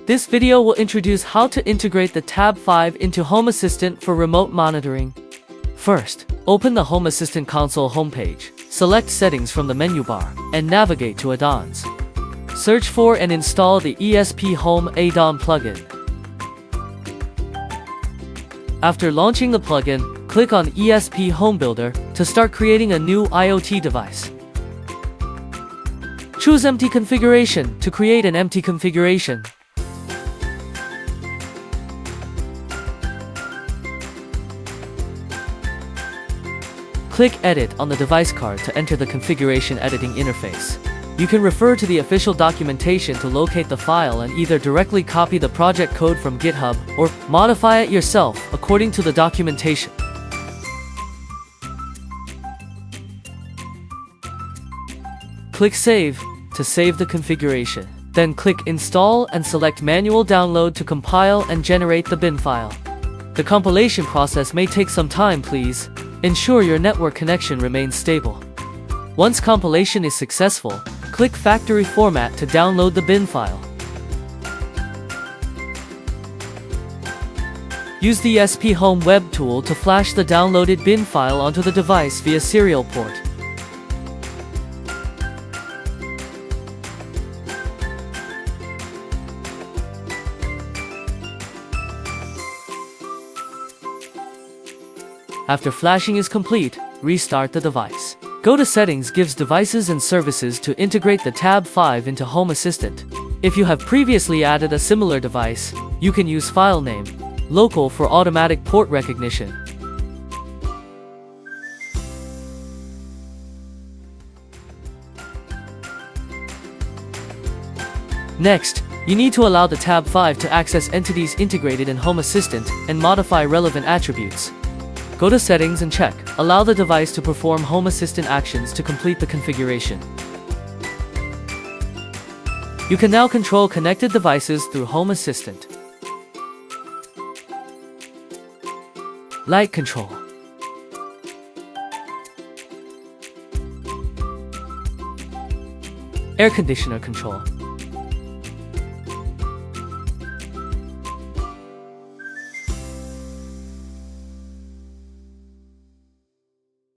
This video will introduce how to integrate the Tab5 into Home Assistant for remote monitoring. First, open the Home Assistant console homepage, select Settings from the menu bar, and navigate to Add-ons. Search for and install the ESP Home add-on plugin. After launching the plugin, click on ESP Home Builder to start creating a new IoT device. Choose Empty Configuration to create an empty configuration. Click Edit on the device card to enter the configuration editing interface. You can refer to the official documentation to locate the file and either directly copy the project code from GitHub or modify it yourself according to the documentation. Click Save to save the configuration. Then click Install and select Manual Download to compile and generate the bin file. The compilation process may take some time, please. Ensure your network connection remains stable. Once compilation is successful, click Factory Format to download the bin file. Use the ESP Home Web tool to flash the downloaded bin file onto the device via serial port. After flashing is complete, restart the device. Go to Settings gives Devices and Services to integrate the Tab5 into Home Assistant. If you have previously added a similar device, you can use file name, local for automatic port recognition. Next, you need to allow the Tab5 to access entities integrated in Home Assistant and modify relevant attributes. Go to Settings and check Allow the device to perform Home Assistant actions to complete the configuration. You can now control connected devices through Home Assistant. Light control. Air conditioner control.